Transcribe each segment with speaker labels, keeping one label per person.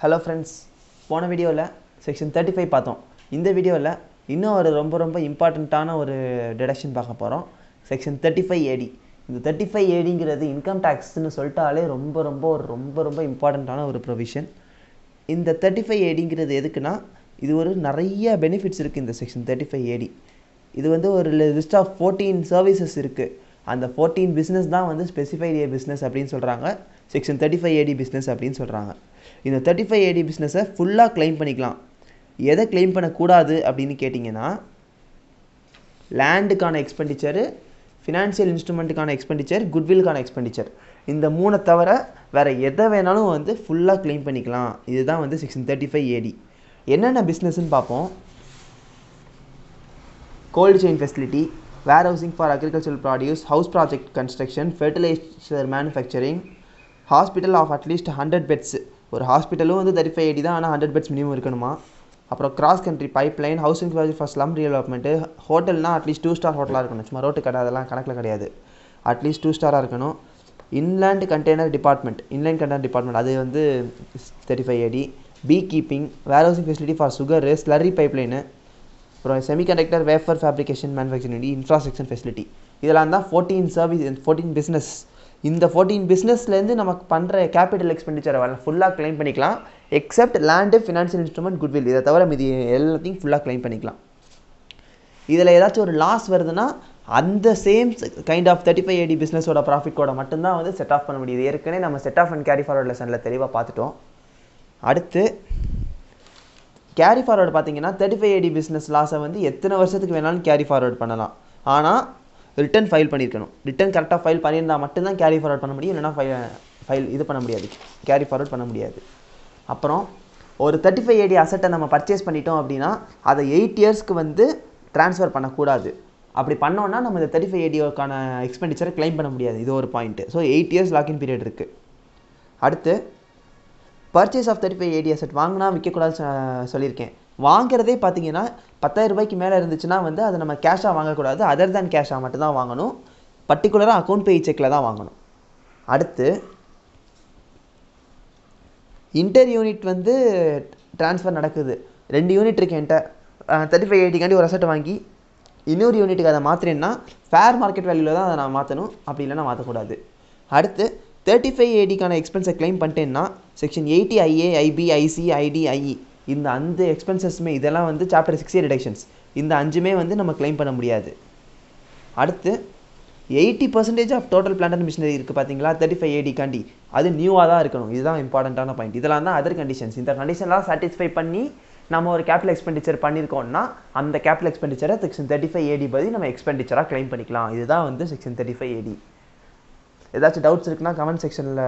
Speaker 1: Hello friends, போன வீடியோவில் section 35 பார்த்தோம். இந்த வீடியோவில் இன்னும் ஒரு ரொம்ப இம்பார்ட்டண்ட்டான ஒரு டிடக்ஷன் பார்க்க போகிறோம். Section 35AD. இந்த 35ADங்கிறது இன்கம் டேக்ஸ்னு சொல்லிட்டாலே ரொம்ப இம்பார்ட்டண்ட்டான ஒரு ப்ரொவிஷன். இந்த 35ADங்கிறது எதுக்குன்னா இது ஒரு நிறைய பெனிஃபிட்ஸ் இருக்குது. இந்த செக்ஷன் 35AD இது வந்து ஒரு லிஸ்ட் ஆஃப் 14 சர்வீசஸ் இருக்குது. அந்த 14 பிஸ்னஸ் தான் வந்து ஸ்பெசிஃபைட் ஏ பிஸ்னஸ் அப்படின்னு சொல்கிறாங்க. செக்ஷன் 35AD பிஸ்னஸ் அப்படின்னு சொல்கிறாங்க. இந்த 35AD பிஸ்னஸை ஃபுல்லாக கிளைம் பண்ணிக்கலாம். எதை கிளைம் பண்ணக்கூடாது அப்படின்னு கேட்டிங்கன்னா, லேண்டுக்கான எக்ஸ்பெண்டிச்சரு, ஃபினான்ஷியல் இன்ஸ்ட்ருமெண்ட்டுக்கான எக்ஸ்பெண்டிச்சர், குட்வில்லுக்கான எக்ஸ்பெண்டிச்சர், இந்த மூணை தவிர வேறு எதை வேணாலும் வந்து ஃபுல்லாக கிளைம் பண்ணிக்கலாம். இதுதான் வந்து செக்ஷன் 35AD. என்னென்ன பிஸ்னஸ்ன்னு பார்ப்போம். Cold chain facility, warehousing for agricultural produce, house project construction, fertilizer manufacturing, hospital of at least 100 beds. ஒரு ஹாஸ்பிட்டலும் வந்து 35AD தான், ஆனால் 100 beds மினிமம் இருக்கணுமா. அப்புறம் cross country pipeline, housing project for slum development, ஹோட்டல்னால் அட்லீஸ்ட் 2 ஸ்டார் ஹோட்டலாக இருக்கணும். சும்மா ரோட்டு கடை அதெல்லாம் கணக்கில் கிடையாது. அட்லீஸ்ட் 2 ஸ்டாராக இருக்கணும். இன்லேண்ட் கண்டெய்னர் டிபார்ட்மெண்ட் அது வந்து 35AD. Bee keeping, warehousing facility for sugar, slurry pipeline, அப்புறம் semiconductor wafer fabrication manufacturing, infrastructure facility, இதெல்லாம் தான் 14 பிஸ்னஸ். இந்த 14 பிஸ்னஸ்லேருந்து நமக்கு பண்ணுற கேபிட்டல் எக்ஸ்பெண்டிச்சரை ஃபுல்லாக கிளைம் பண்ணிக்கலாம். Accept land, financial instrument, goodwill, இதை தவிர மீதி எல்லாத்தையும் ஃபுல்லாக கிளைம் பண்ணிக்கலாம். இதில் ஏதாச்சும் ஒரு லாஸ் வருதுன்னா அந்த சேம் கைண்ட் ஆஃப் 35AD பிஸ்னஸோட ப்ராஃபிட் கோட மட்டும்தான் வந்து செட் ஆஃப் பண்ண முடியுது. ஏற்கனவே நம்ம set off and carry forward லெசனில் தெளிவாக பார்த்துட்டோம். அடுத்து கேரி ஃபார்வர்டு பார்த்தீங்கன்னா 35AD பிஸ்னஸ் லாஸை வந்து எத்தனை வருஷத்துக்கு வேணாலும் கேரி ஃபார்வர்ட் பண்ணலாம். ஆனால் ரிட்டன் ஃபைல் பண்ணியிருக்கணும். ரிட்டன் கரெக்டாக ஃபைல் பண்ணியிருந்தால் மட்டும்தான் கேரி ஃபார்வர்ட் பண்ண முடியும். இல்லைனா ஃபைல் இது பண்ண முடியாது, கேரி ஃபார்வர்ட் பண்ண முடியாது. அப்புறம் ஒரு 35AD அசட்டை நம்ம பர்ச்சேஸ் பண்ணிட்டோம் அப்படின்னா அதை 8 இயர்ஸ்க்கு வந்து ட்ரான்ஸ்ஃபர் பண்ணக்கூடாது. அப்படி பண்ணோன்னா நம்ம இந்த 35ADக்கான எக்ஸ்பெண்டிச்சரை கிளைம் பண்ண முடியாது. இது ஒரு point. So 8 years login period இருக்குது. அடுத்து பர்ச்சேஸ் ஆஃப் 35AD அசட் வாங்கினா விற்கக்கூடாதுன்னு சொல்லியிருக்கேன். வாங்கிறதே பார்த்தீங்கன்னா 10,000 ரூபாய்க்கு மேலே இருந்துச்சுன்னா வந்து அதை நம்ம கேஷாக வாங்கக்கூடாது. அதர் தேன் கேஷாக மட்டும்தான் வாங்கணும். பர்டிகுலராக அக்கௌண்ட் பே செக்கில் தான் வாங்கணும். அடுத்து இன்டர் யூனிட் வந்து ட்ரான்ஸ்ஃபர் நடக்குது. 2 யூனிட் இருக்கு என்கிட்ட. 35ADக்காண்டி ஒரு அசட்டை வாங்கி இன்னொரு யூனிட்டுக்கு அதை மாற்றுறேன்னா ஃபேர் மார்க்கெட் வேல்யூவில் தான் அதை நான் மாற்றணும். அப்படி இல்லைன்னா மாற்றக்கூடாது. அடுத்து 35ADக்கான எக்ஸ்பென்ஸை கிளைம் பண்ணிட்டேன்னா section 80IA, IB, IC, ID, IE இந்த 5 எக்ஸ்பென்சஸுமே இதெல்லாம் வந்து சாப்டர் 6A டிடக்ஷன்ஸ். இந்த 5மே வந்து நம்ம கிளைம் பண்ண முடியாது. அடுத்து 80% off total plant and machinery இருக்குது பார்த்தீங்களா 35ADக்காண்டி, அது நியூவாக தான் இருக்கணும். இதுதான் இம்பார்ட்டண்ட்டான பாயிண்ட். இதெல்லாம் தான் அதர் கண்டிஷன்ஸ். இந்த கண்டிஷன்லாம் சாட்டிஸ்ஃபை பண்ணி நம்ம ஒரு கேபிட்டல் எக்ஸ்பெண்டிச்சர் பண்ணியிருக்கோம்னா அந்த கேபிட்டல் எக்ஸ்பெண்டிச்சரை செக்ஷன் 35AD படி நம்ம எக்ஸ்பெண்டிச்சராக கிளைம் பண்ணிக்கலாம். இதுதான் வந்து செக்ஷன் 35AD. ஏதாச்சும் டவுட்ஸ் இருக்குன்னா கமெண்ட் செக்ஷனில்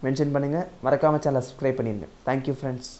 Speaker 1: மென்ஷன் பண்ணுங்கள். மறக்காமல் சேனலை சப்ஸ்கிரைப் பண்ணிடுங்க. Thank you friends.